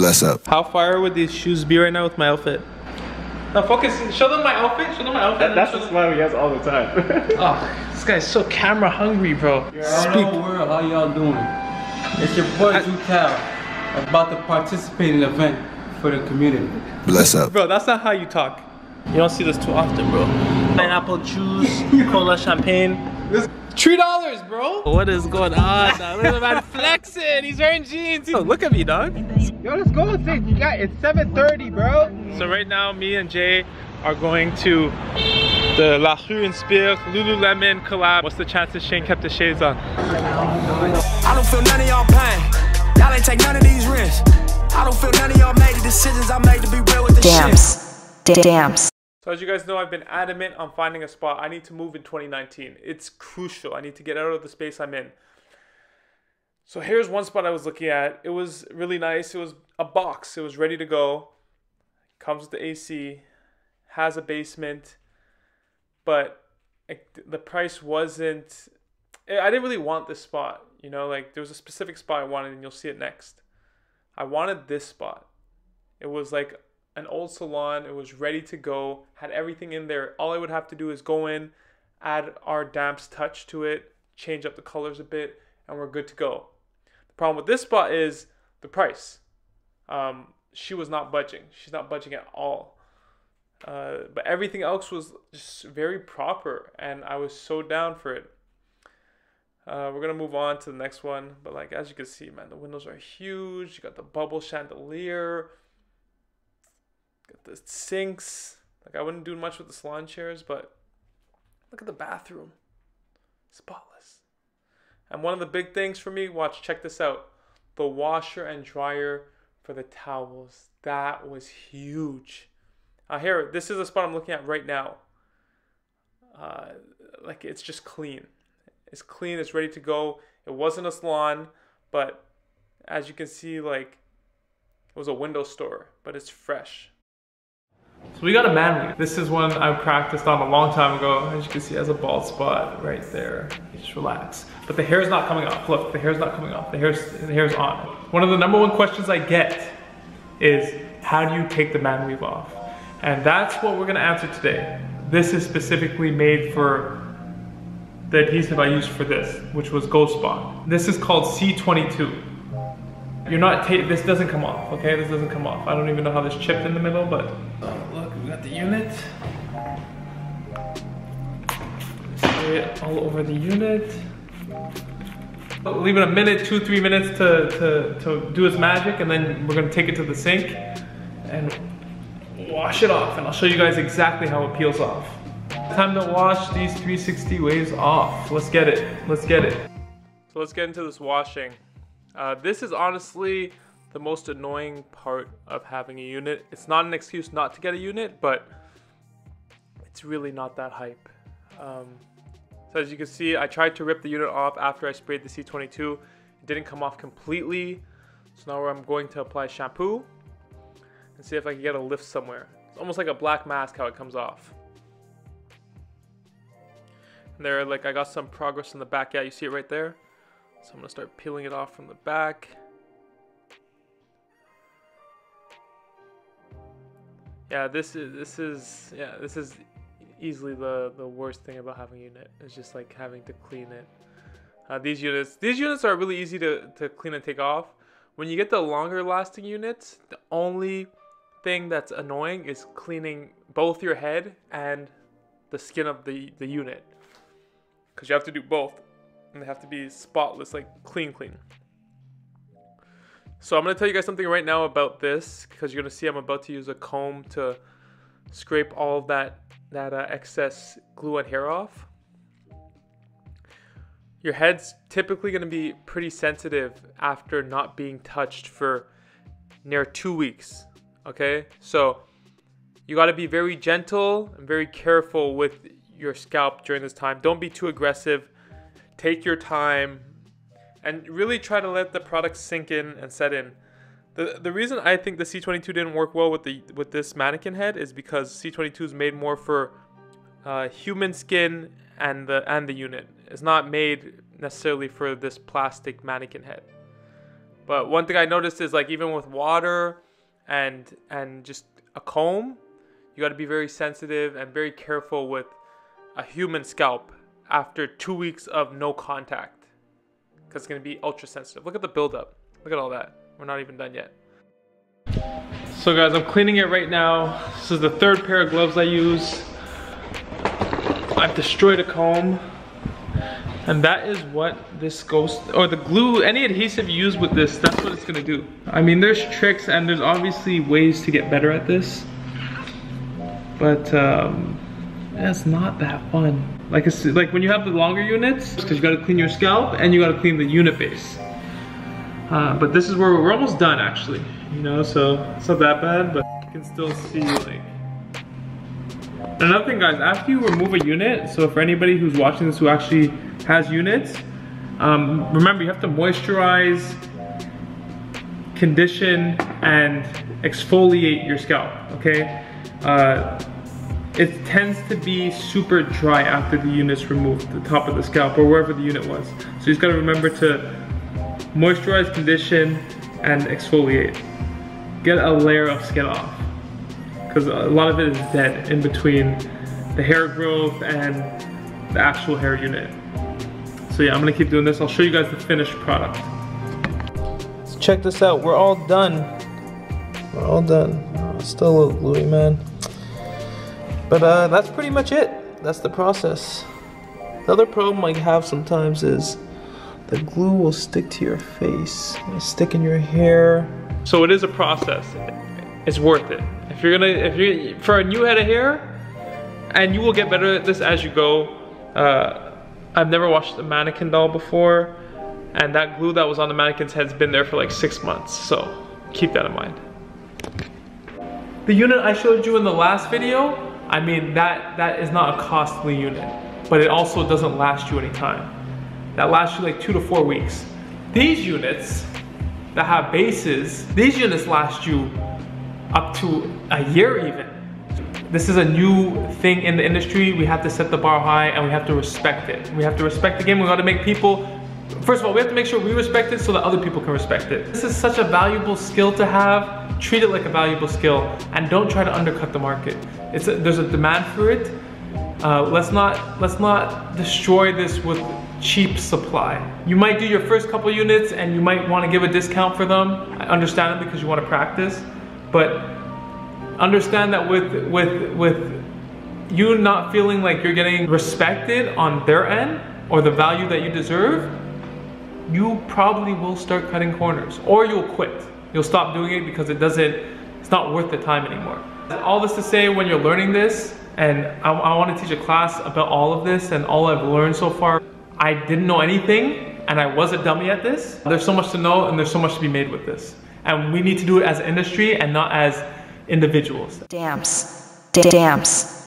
Bless up. How fire would these shoes be right now with my outfit? Now focus, show them my outfit, show them my outfit. That's the smile he has all the time. Oh, this guy's so camera hungry, bro. Hello world, how y'all doing? It's your boy Drew Cal, about to participate in an event for the community. Bless up. Bro, that's not how you talk. You don't see this too often, bro. Pineapple juice, cola, champagne. $3, bro. What is going on, dog? Look at the man flexing. He's wearing jeans. Oh, look at me, dog. Yo, let's go. It's 7:30, bro. So right now, me and Jay are going to the La Rue Inspire Lululemon collab. What's the chances Shane kept the shades on? I don't feel none of y'all pain. Y'all ain't take none of these risks. I don't feel none of y'all made the decisions I made to be real with the shit. Damps. So as you guys know, I've been adamant on finding a spot. I need to move in 2019. It's crucial. I need to get out of the space I'm in. So here's one spot I was looking at. It was really nice. It was a box. It was ready to go. Comes with the AC. Has a basement. But the price wasn't... I didn't really want this spot. You know, like there was a specific spot I wanted and you'll see it next. I wanted this spot. It was like an old salon. It was ready to go, had everything in there. All I would have to do is go in, add our Damps touch to it, change up the colors a bit, and we're good to go. The problem with this spot is the price. She was not budging. She's not budging at all. But everything else was just very proper, and I was so down for it. We're gonna move on to the next one, but like as you can see, man, the windows are huge. You got the bubble chandelier. Got the sinks. Like I wouldn't do much with the salon chairs, but look at the bathroom. Spotless. And one of the big things for me, check this out. The washer and dryer for the towels. That was huge. Here, this is the spot I'm looking at right now. Like it's just clean. It's clean, it's ready to go. It wasn't a salon, but as you can see, like it was a window store, but it's fresh. So we got a Manweave. This is one I practiced on a long time ago. As you can see, it has a bald spot right there. Just relax. But the hair's not coming off. Look, the hair's not coming off. The hair's on. One of the #1 questions I get is, how do you take the Manweave off? And that's what we're gonna answer today. This is specifically made for the adhesive I used for this, which was Ghost Spot. This is called C22. This doesn't come off, okay? This doesn't come off. I don't even know how this chipped in the middle, but look, we got the unit. Spray it all over the unit. Leave it a minute, 2-3 minutes to do its magic, and then we're gonna take it to the sink and wash it off, and I'll show you guys exactly how it peels off. Time to wash these 360 waves off. Let's get it. Let's get it. So let's get into this washing. This is honestly the most annoying part of having a unit. It's not an excuse not to get a unit, but it's really not that hype. So as you can see, I tried to rip the unit off after I sprayed the C22. It didn't come off completely. So now I'm going to apply shampoo and see if I can get a lift somewhere. It's almost like a black mask how it comes off. And there, like I got some progress in the back. Yeah, you see it right there. So I'm gonna start peeling it off from the back. Yeah, this is easily the worst thing about having a unit. It's just like having to clean it. These units are really easy to clean and take off. When you get the longer lasting units, the only thing that's annoying is cleaning both your head and the skin of the unit, because you have to do both. And they have to be spotless, like clean. So I'm gonna tell you guys something right now about this, because you're gonna see I'm about to use a comb to scrape all of that excess glue and hair off. Your head's typically gonna be pretty sensitive after not being touched for near 2 weeks. Okay, so you gotta be very gentle and very careful with your scalp during this time. Don't be too aggressive. Take your time and really try to let the product sink in and set in. The reason I think the C22 didn't work well with this mannequin head is because C22 is made more for human skin and the unit. It's not made necessarily for this plastic mannequin head. But one thing I noticed is like even with water and just a comb, you got to be very sensitive and very careful with a human scalp after 2 weeks of no contact, because it's going to be ultra sensitive. Look at the buildup. Look at all that. We're not even done yet. So guys, I'm cleaning it right now. This is the third pair of gloves I use. I've destroyed a comb. And that is what this goes, or the glue, any adhesive you use with this, that's what it's gonna do. I mean, there's tricks and there's obviously ways to get better at this. But it's not that fun. Like it's like when you have the longer units, because you gotta clean your scalp and you gotta clean the unit base. But this is where we're almost done actually, you know, so it's not that bad, but you can still see like. Another thing guys, after you remove a unit, so for anybody who's watching this who actually has units, remember you have to moisturize, condition, and exfoliate your scalp, okay? It tends to be super dry after the unit's removed, the top of the scalp or wherever the unit was. So you just gotta remember to moisturize, condition, and exfoliate. Get a layer of skin off, because a lot of it is dead in between the hair growth and the actual hair unit. So yeah, I'm gonna keep doing this. I'll show you guys the finished product. So check this out, we're all done. We're all done. Oh, it's still a little gluey, man. But that's pretty much it. That's the process. The other problem I have sometimes is the glue will stick to your face. It'll stick in your hair. So it is a process. It's worth it. If you're for a new head of hair, and you will get better at this as you go. I've never washed a mannequin doll before, and that glue that was on the mannequin's head's been there for like 6 months, so keep that in mind. The unit I showed you in the last video, I mean that is not a costly unit, but it also doesn't last you any time. That lasts you like 2 to 4 weeks. These units that have bases, these units last you up to a year even. This is a new thing in the industry. We have to set the bar high and we have to respect it. We have to respect the game. We got to make people, first of all, we have to make sure we respect it so that other people can respect it. This is such a valuable skill to have. Treat it like a valuable skill and don't try to undercut the market. There's a demand for it. Let's not destroy this with cheap supply. You might do your first couple units and you might want to give a discount for them. I understand it because you want to practice, but understand that with you not feeling like you're getting respected on their end or the value that you deserve, you probably will start cutting corners, or you'll quit. You'll stop doing it because it's not worth the time anymore. All this to say, when you're learning this, and I want to teach a class about all of this and all I've learned so far, I didn't know anything and I was a dummy at this. There's so much to know and there's so much to be made with this. And we need to do it as an industry and not as individuals. Damps.